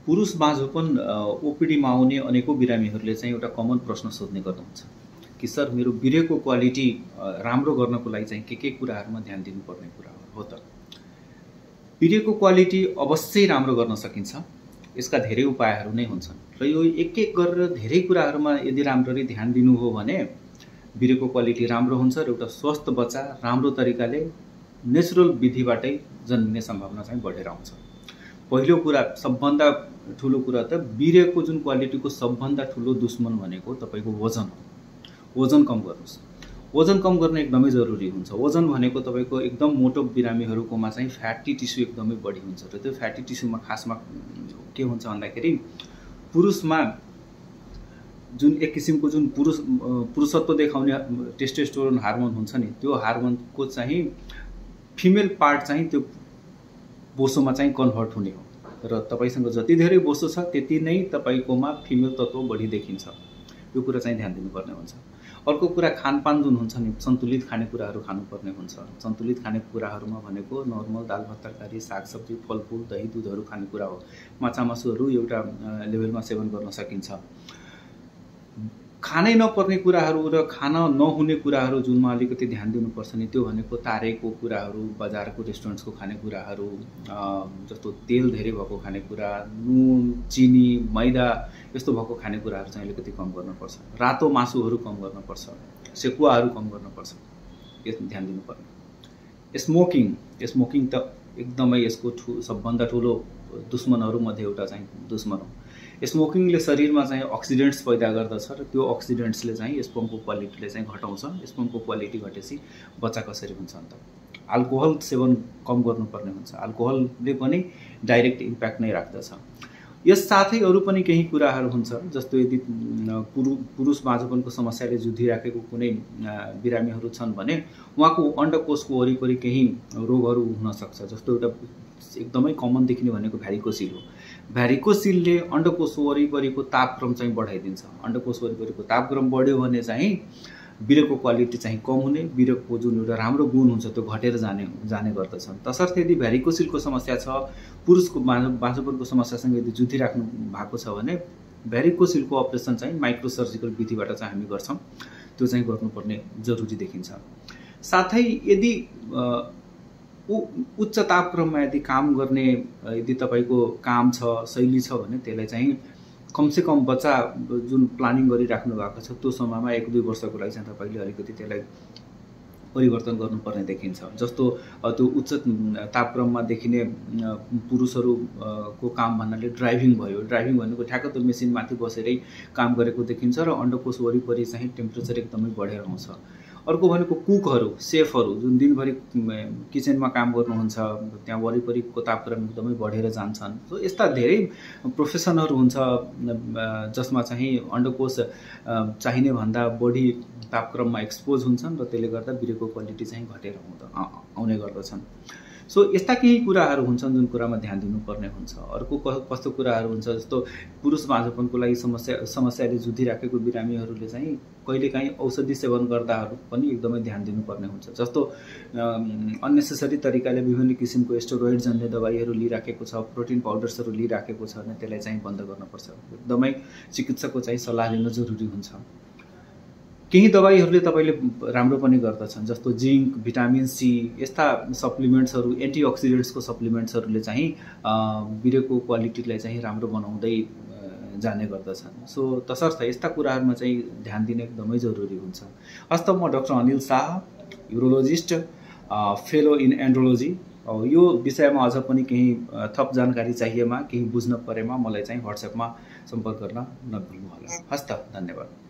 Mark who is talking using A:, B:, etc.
A: पुरुष माझ पनि ओपिडीमा आउने अनेकौं बिरामीहरूले चाहिँ एउटा कमन प्रश्न सोध्ने गर्नुहुन्छ कि सर मेरो वीर्यको क्वालिटी राम्रो गर्नको लागि चाहिँ के कुराहरुमा ध्यान दिनुपर्ने कुरा हो त। वीर्यको क्वालिटी अवश्य राम्रो गर्न सकिन्छ, यसका धेरै उपायहरू नै हुन्छन् र यो एक गरेर धेरै कुराहरुमा यदि राम्ररी ध्यान दिनु हो भने वीर्यको क्वालिटी राम्रो हुन्छ र एउटा स्वस्थ बच्चा राम्रो तरिकाले नेचुरल विधिबाटै जन्मिने सम्भावना चाहिँ बढेर आउँछ। पहिलो कुरा सबभन्दा ठूलो कुरा त वीर्यको जुन क्वालिटीको सबभन्दा ठूलो दुश्मन भनेको तपाईको वजन हो। वजन कम गर्नुस्। वजन कम गर्न एकदमै जरुरी हुन्छ। वजन भनेको तपाईको एकदम मोटो बिरामीहरुकोमा चाहिँ फ्याटी टिस्यु एकदमै बढी हुन्छ र त्यो फ्याटी टिस्युमा खासमा के हुन्छ भन्दाखेरि पुरुषमा जुन एक किसिमको जुन पुरुषत्व देखाउने टेस्टोस्टेरोन हार्मोन हुन्छ नि, त्यो हार्मोनको चाहिँ फिमेल पार्ट चाहिँ त्यो बोसोमा चाहिँ कन्भर्ट हुने हो र तपाईसँग जति धेरै बोसो छ त्यति नै तपाईकोमा फिमेल तत्व बढी देखिन्छ। यो कुरा चाहिँ ध्यान दिनुपर्ने हुन्छ। अर्को कुरा खानपान जुन हुन्छ नि, सन्तुलित खानेकुराहरू खानुपर्ने हुन्छ। सन्तुलित खानेकुराहरूमा भनेको नर्मल दाल भात तरकारी सागसब्जी फलफूल दही दूधहरू खानेकुरा हो। माछा मासुहरू एउटा लेभलमा सेवन गर्न सकिन्छ। खानै नपर्ने कुराहरू र खान नहुने कुराहरू जुनमा अलिकति ध्यान दिनुपर्छ नि, त्यो भनेको तारेको कुराहरू, बजारको रेस्टुरेन्ट्सको खानेकुराहरू, जस्तो तेल धेरै भएको खानेकुरा, नुन चिनी मैदा यस्तो भएको खानेकुराहरू चाहिँ अलिकति कम गर्नुपर्छ। रातो मासुहरू कम गर्नुपर्छ, सेकुवाहरू कम गर्नुपर्छ, यस ध्यान दिनुपर्ने। स्मोकिङ त एकदमै यसको सबभन्दा ठूलो दुश्मनहरू मध्ये एउटा चाहिँ दुश्मन हो। स्मोकिङले शरीरमा चाहिँ अक्सिडेन्ट्स पैदा गर्दछ र त्यो अक्सिडेन्ट्सले चाहिँ स्पर्मको क्वालिटीले चाहिँ घटाउँछ। स्पर्मको क्वालिटी घटेपछि बच्चा कसरी हुन्छ अन्त। अल्कोहल सेवन कम गर्नुपर्ने हुन्छ। अल्कोहलले पनि डाइरेक्ट इम्प्याक्ट नै राख्दछ। यस साथै अरु पनि केही कुराहरू हुन्छ, जस्तो यदि पुरुष माझपनको समस्याले जुधिराखेको कुनै बिरामीहरू छन् भने उहाँको अण्डकोषको वरिपरि केही रोगहरू हुन सक्छ। जस्तो एउटा एकदमै कमन देखिने भनेको भ्यारिकोसिल हो। भ्यारिकोसिलले अण्डकोष वरिपरिको तापक्रम चाहिँ बढाइदिन्छ। अण्डकोष वरिपरिको तापक्रम बढ्यो भने चाहिँ वीर्यको क्वालिटी चाहिँ कम हुने, वीर्यको जुन एउटा राम्रो गुण हुन्छ त्यो घटेर जाने गर्दछ। तसर्थ यदि भ्यारिकोसिलको समस्या छ, पुरुषको माझपनको समस्यासँग यदि जुधिराख्नु भएको छ भने भ्यारिकोसिलको अपरेसन चाहिँ माइक्रो सर्जिकल विधिबाट चाहिँ हामी गर्छौं। त्यो चाहिँ गर्नुपर्ने जरुरी देखिन्छ। साथै यदि उच्च तापक्रममा यदि काम गर्ने यदि तपाईको काम छ, शैली छ भने त्यसलाई चाहिँ कमसे कम बच्चा जुन प्लानिङ गरिराख्नु भएको छ त्यो समयमा 1-2 वर्षको लागि चाहिँ तपाईले अलिकति त्यसलाई परिवर्तन गर्नुपर्ने देखिन्छ। जस्तो त्यो उच्च तापक्रममा देखिने पुरुषहरुको काम भन्नाले ड्राइभिङ भयो। ड्राइभिङ भनेको ठ्याक्क त्यो मेसिनमाथि बसेरै काम गरेको देखिन्छ र अण्डकोष वरिपरि चाहिँ टेम्परेचर एकदमै बढेर आउँछ। अर्को भनेको कुकहरु, सेफहरु जुन दिनभरि किचनमा काम गर्नुहुन्छ, त्यहाँ वरिपरिको तापक्रम एकदमै बढेर जान्छन्। सो यस्ता धेरै प्रोफेसनहरु हुन्छ जसमा चाहिँ अण्डकोष चाहिने भन्दा बढी तापक्रममा एक्सपोज हुन्छन् र त्यसले गर्दा वीर्यको क्वालिटी चाहिँ घटेर आउने गर्दछन्। सो यस्ता केही कुराहरू हुन्छन् जुन कुरामा ध्यान दिनुपर्ने हुन्छ। अर्को कस्तो कुराहरू हुन्छ, जस्तो पुरुष माझपनको लागि समस्याले जुधिराखेको बिरामीहरूले चाहिँ कहिलेकाहीँ औषधि सेवन गर्दाहरू पनि एकदमै ध्यान दिनुपर्ने हुन्छ। जस्तो अननेसेसरी तरिकाले विभिन्न किसिमको स्टेरोइड जन्य दबाईहरू लिइराखेको छ, प्रोटिन पाउडर्सहरू लिइराखेको छ भने त्यसलाई चाहिँ बन्द गर्नुपर्छ। एकदमै चिकित्सकको चाहिँ सल्लाह लिन जरुरी हुन्छ। केही दबाईहरूले तपाईले राम्रो पनि गर्दछन्, जस्तो जिंक, भिटामिन सी यस्ता सप्लिमेन्ट्सहरू, एन्टिअक्सिडेन्ट्सको सप्लिमेन्ट्सहरूले चाहिँ वीर्यको क्वालिटीलाई चाहिँ राम्रो बनाउँदै जाने गर्दछन्। सो तसर्थ यस्ता कुराहरुमा चाहिँ ध्यान दिने एकदमै जरुरी हुन्छ। हस्त म doctor Anil Shah, urologist, fellow in andrology. यो विषयमा अझ पनि केही थप जानकारी चाहिएमा, केही बुझ्न परेमा मलाई चाहिँ व्हाट्सएपमा सम्पर्क गर्न नभुल्नु होला। हस्त, धन्यवाद।